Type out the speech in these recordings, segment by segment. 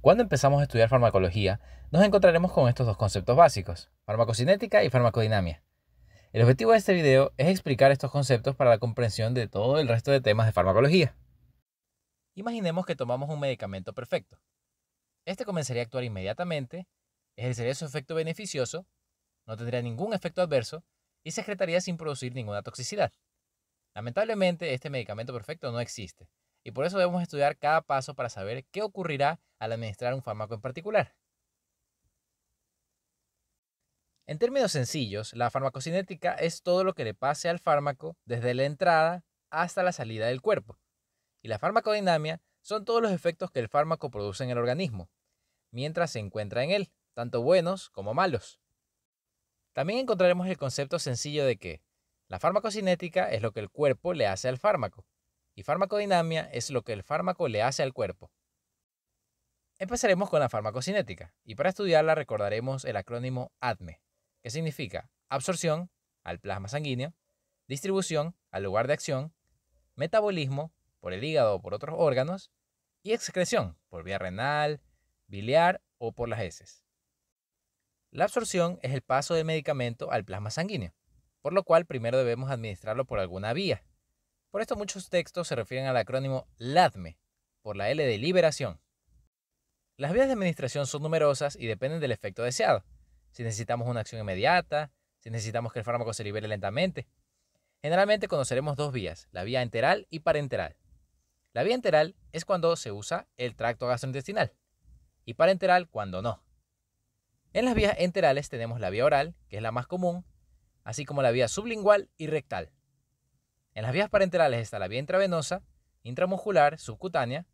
Cuando empezamos a estudiar farmacología, nos encontraremos con estos dos conceptos básicos, farmacocinética y farmacodinamia. El objetivo de este video es explicar estos conceptos para la comprensión de todo el resto de temas de farmacología. Imaginemos que tomamos un medicamento perfecto. Este comenzaría a actuar inmediatamente, ejercería su efecto beneficioso, no tendría ningún efecto adverso y se excretaría sin producir ninguna toxicidad. Lamentablemente, este medicamento perfecto no existe, y por eso debemos estudiar cada paso para saber qué ocurrirá al administrar un fármaco en particular. En términos sencillos, la farmacocinética es todo lo que le pase al fármaco desde la entrada hasta la salida del cuerpo, y la farmacodinamia son todos los efectos que el fármaco produce en el organismo, mientras se encuentra en él, tanto buenos como malos. También encontraremos el concepto sencillo de que la farmacocinética es lo que el cuerpo le hace al fármaco, y farmacodinamia es lo que el fármaco le hace al cuerpo. Empezaremos con la farmacocinética, y para estudiarla recordaremos el acrónimo ADME, que significa absorción al plasma sanguíneo, distribución al lugar de acción, metabolismo por el hígado o por otros órganos, y excreción por vía renal, biliar o por las heces. La absorción es el paso del medicamento al plasma sanguíneo, por lo cual primero debemos administrarlo por alguna vía. Por esto muchos textos se refieren al acrónimo LADME, por la L de liberación. Las vías de administración son numerosas y dependen del efecto deseado. Si necesitamos una acción inmediata, si necesitamos que el fármaco se libere lentamente. Generalmente conoceremos dos vías, la vía enteral y parenteral. La vía enteral es cuando se usa el tracto gastrointestinal y parenteral cuando no. En las vías enterales tenemos la vía oral, que es la más común, así como la vía sublingual y rectal. En las vías parenterales está la vía intravenosa, intramuscular, subcutánea,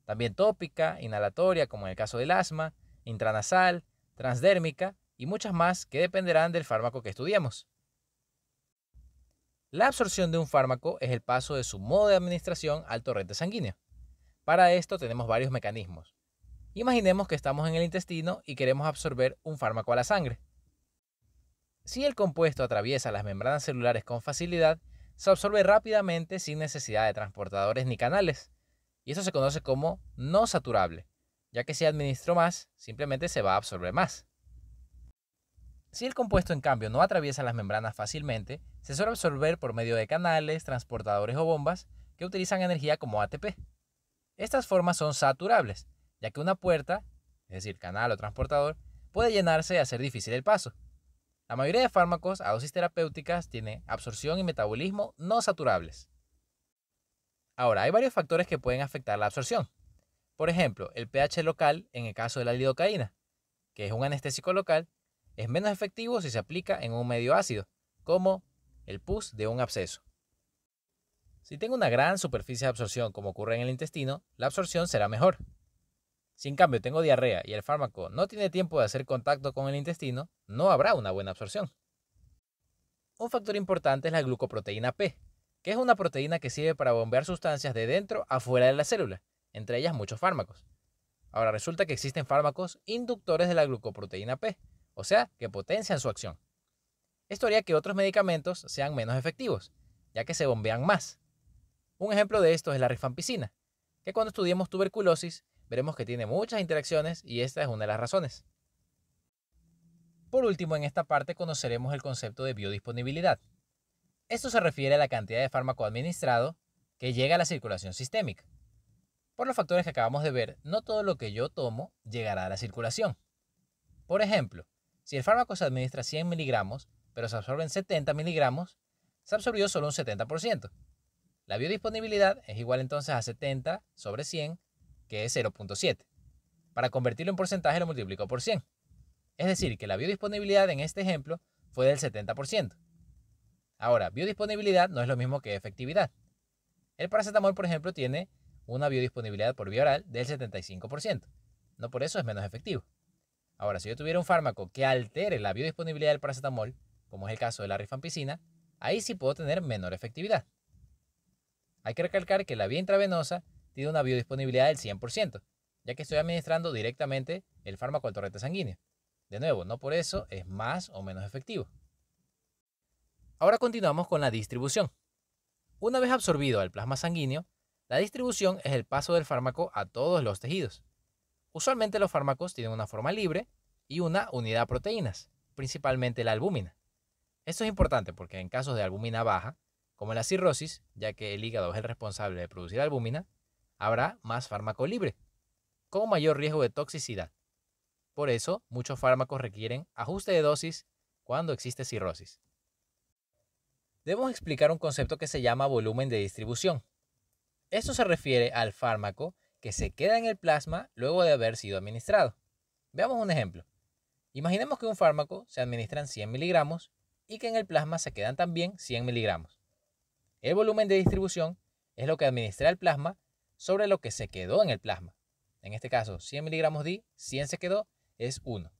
también tópica, inhalatoria, como en el caso del asma, intranasal, transdérmica y muchas más que dependerán del fármaco que estudiemos. La absorción de un fármaco es el paso de su modo de administración al torrente sanguíneo. Para esto tenemos varios mecanismos. Imaginemos que estamos en el intestino y queremos absorber un fármaco a la sangre. Si el compuesto atraviesa las membranas celulares con facilidad, se absorbe rápidamente sin necesidad de transportadores ni canales, y eso se conoce como no saturable, ya que si administro más, simplemente se va a absorber más. Si el compuesto en cambio no atraviesa las membranas fácilmente, se suele absorber por medio de canales, transportadores o bombas que utilizan energía como ATP. Estas formas son saturables, ya que una puerta, es decir, canal o transportador, puede llenarse y hacer difícil el paso. La mayoría de fármacos a dosis terapéuticas tiene absorción y metabolismo no saturables. Ahora, hay varios factores que pueden afectar la absorción. Por ejemplo, el pH local en el caso de la lidocaína, que es un anestésico local, es menos efectivo si se aplica en un medio ácido, como el pus de un absceso. Si tengo una gran superficie de absorción como ocurre en el intestino, la absorción será mejor. Si en cambio tengo diarrea y el fármaco no tiene tiempo de hacer contacto con el intestino, no habrá una buena absorción. Un factor importante es la glucoproteína P, que es una proteína que sirve para bombear sustancias de dentro a fuera de la célula, entre ellas muchos fármacos. Ahora resulta que existen fármacos inductores de la glucoproteína P, o sea, que potencian su acción. Esto haría que otros medicamentos sean menos efectivos, ya que se bombean más. Un ejemplo de esto es la rifampicina, que cuando estudiemos tuberculosis veremos que tiene muchas interacciones y esta es una de las razones. Por último, en esta parte conoceremos el concepto de biodisponibilidad. Esto se refiere a la cantidad de fármaco administrado que llega a la circulación sistémica. Por los factores que acabamos de ver, no todo lo que yo tomo llegará a la circulación. Por ejemplo, si el fármaco se administra 100 miligramos, pero se absorben 70 miligramos, se absorbió solo un 70%. La biodisponibilidad es igual entonces a 70 sobre 100, que es 0.7. Para convertirlo en porcentaje lo multiplico por 100. Es decir, que la biodisponibilidad en este ejemplo fue del 70%. Ahora, biodisponibilidad no es lo mismo que efectividad. El paracetamol, por ejemplo, tiene una biodisponibilidad por vía oral del 75%. No por eso es menos efectivo. Ahora, si yo tuviera un fármaco que altere la biodisponibilidad del paracetamol, como es el caso de la rifampicina, ahí sí puedo tener menor efectividad. Hay que recalcar que la vía intravenosa tiene una biodisponibilidad del 100%, ya que estoy administrando directamente el fármaco al torrente sanguíneo. De nuevo, no por eso es más o menos efectivo. Ahora continuamos con la distribución. Una vez absorbido al plasma sanguíneo, la distribución es el paso del fármaco a todos los tejidos. Usualmente los fármacos tienen una forma libre y una unidad a proteínas, principalmente la albúmina. Esto es importante porque en casos de albúmina baja, como la cirrosis, ya que el hígado es el responsable de producir albúmina, habrá más fármaco libre, con mayor riesgo de toxicidad. Por eso, muchos fármacos requieren ajuste de dosis cuando existe cirrosis. Debemos explicar un concepto que se llama volumen de distribución. Esto se refiere al fármaco que se queda en el plasma luego de haber sido administrado. Veamos un ejemplo. Imaginemos que un fármaco se administran 100 miligramos y que en el plasma se quedan también 100 miligramos. El volumen de distribución es lo que administra el plasma sobre lo que se quedó en el plasma. En este caso, 100 miligramos di, 100 se quedó, es 1.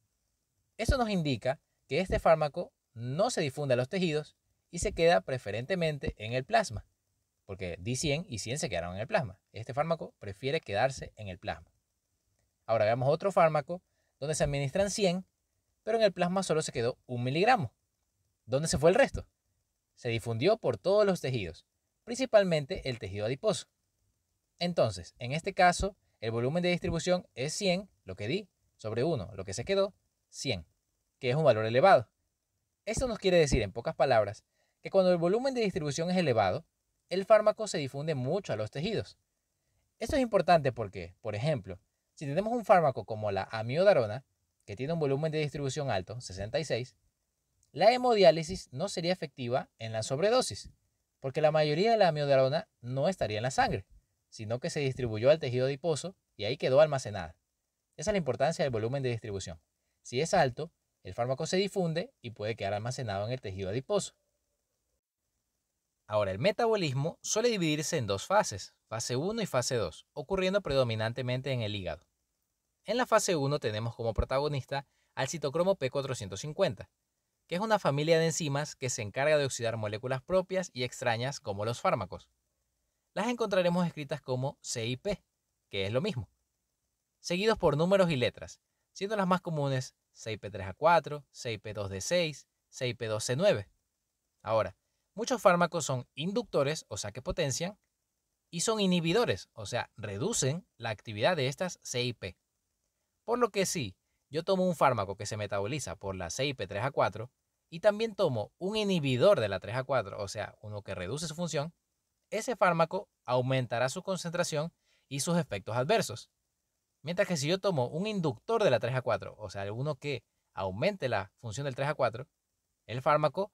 Esto nos indica que este fármaco no se difunde a los tejidos y se queda preferentemente en el plasma, porque di 100 y 100 se quedaron en el plasma. Este fármaco prefiere quedarse en el plasma. Ahora veamos otro fármaco donde se administran 100, pero en el plasma solo se quedó 1 miligramo. ¿Dónde se fue el resto? Se difundió por todos los tejidos, principalmente el tejido adiposo. Entonces, en este caso, el volumen de distribución es 100, lo que di, sobre 1, lo que se quedó, 100, que es un valor elevado. Esto nos quiere decir, en pocas palabras, que cuando el volumen de distribución es elevado, el fármaco se difunde mucho a los tejidos. Esto es importante porque, por ejemplo, si tenemos un fármaco como la amiodarona, que tiene un volumen de distribución alto, 66, la hemodiálisis no sería efectiva en la sobredosis, porque la mayoría de la amiodarona no estaría en la sangre, sino que se distribuyó al tejido adiposo y ahí quedó almacenada. Esa es la importancia del volumen de distribución. Si es alto, el fármaco se difunde y puede quedar almacenado en el tejido adiposo. Ahora, el metabolismo suele dividirse en dos fases, fase 1 y fase 2, ocurriendo predominantemente en el hígado. En la fase 1 tenemos como protagonista al citocromo P450, que es una familia de enzimas que se encarga de oxidar moléculas propias y extrañas como los fármacos. Las encontraremos escritas como CIP, que es lo mismo, seguidos por números y letras, siendo las más comunes CIP3A4, CIP2D6, CIP2C9. Ahora, muchos fármacos son inductores, o sea que potencian, y son inhibidores, o sea, reducen la actividad de estas CIP. Por lo que si yo tomo un fármaco que se metaboliza por la CIP3A4 y también tomo un inhibidor de la 3A4, o sea, uno que reduce su función, ese fármaco aumentará su concentración y sus efectos adversos. Mientras que si yo tomo un inductor de la 3A4, o sea, uno que aumente la función del 3A4, el fármaco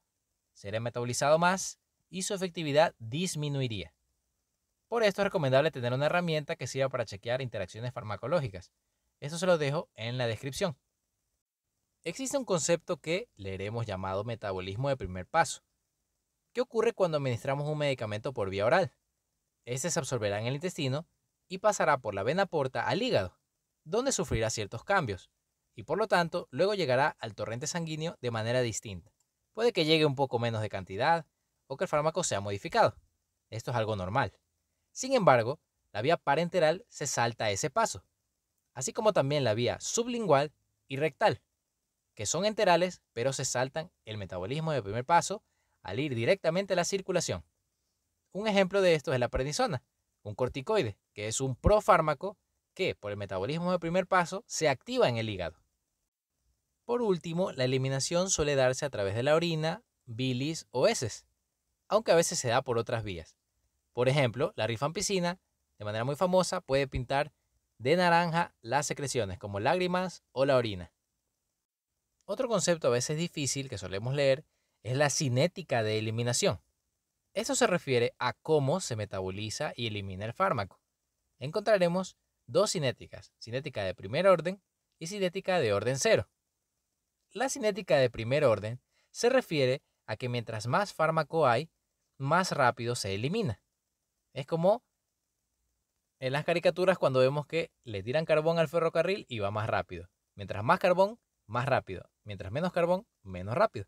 será metabolizado más y su efectividad disminuiría. Por esto es recomendable tener una herramienta que sirva para chequear interacciones farmacológicas. Esto se lo dejo en la descripción. Existe un concepto que leeremos llamado metabolismo de primer paso. ¿Qué ocurre cuando administramos un medicamento por vía oral? Este se absorberá en el intestino y pasará por la vena porta al hígado, donde sufrirá ciertos cambios, y por lo tanto luego llegará al torrente sanguíneo de manera distinta. Puede que llegue un poco menos de cantidad o que el fármaco sea modificado. Esto es algo normal. Sin embargo, la vía parenteral se salta ese paso, así como también la vía sublingual y rectal, que son enterales pero se saltan el metabolismo de primer paso al ir directamente a la circulación. Un ejemplo de esto es la prednisona, un corticoide, que es un profármaco que por el metabolismo de primer paso se activa en el hígado. Por último, la eliminación suele darse a través de la orina, bilis o heces, aunque a veces se da por otras vías. Por ejemplo, la rifampicina, de manera muy famosa, puede pintar de naranja las secreciones, como lágrimas o la orina. Otro concepto a veces difícil que solemos leer es la cinética de eliminación. Esto se refiere a cómo se metaboliza y elimina el fármaco. Encontraremos dos cinéticas, cinética de primer orden y cinética de orden cero. La cinética de primer orden se refiere a que mientras más fármaco hay, más rápido se elimina. Es como en las caricaturas cuando vemos que le tiran carbón al ferrocarril y va más rápido. Mientras más carbón, más rápido. Mientras menos carbón, menos rápido.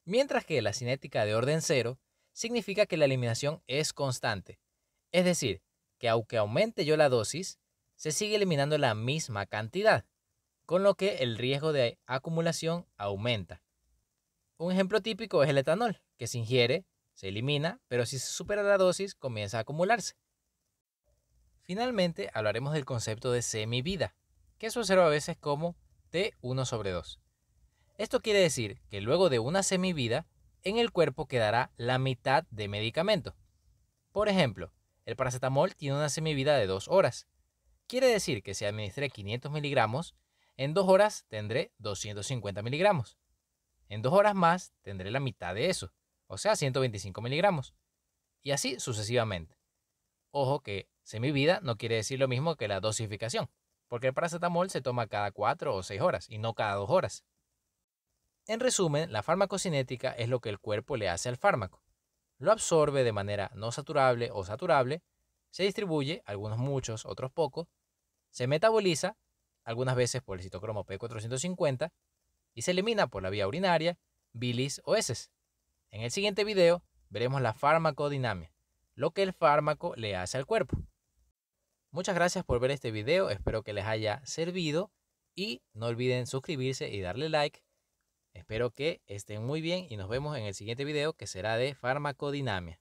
Mientras que la cinética de orden cero significa que la eliminación es constante. Es decir, que aunque aumente yo la dosis, se sigue eliminando la misma cantidad, con lo que el riesgo de acumulación aumenta. Un ejemplo típico es el etanol, que se ingiere, se elimina, pero si se supera la dosis, comienza a acumularse. Finalmente, hablaremos del concepto de semivida, que se observa a veces como T1/2. Esto quiere decir que luego de una semivida, en el cuerpo quedará la mitad de medicamento. Por ejemplo, el paracetamol tiene una semivida de 2 horas. Quiere decir que si administré 500 miligramos, en 2 horas tendré 250 miligramos. En 2 horas más tendré la mitad de eso, o sea 125 miligramos. Y así sucesivamente. Ojo que semivida no quiere decir lo mismo que la dosificación, porque el paracetamol se toma cada 4 o 6 horas y no cada 2 horas. En resumen, la farmacocinética es lo que el cuerpo le hace al fármaco. Lo absorbe de manera no saturable o saturable, se distribuye, algunos muchos, otros pocos, se metaboliza, algunas veces por el citocromo P450, y se elimina por la vía urinaria, bilis o heces. En el siguiente video veremos la farmacodinamia, lo que el fármaco le hace al cuerpo. Muchas gracias por ver este video, espero que les haya servido y no olviden suscribirse y darle like. Espero que estén muy bien y nos vemos en el siguiente video que será de farmacodinamia.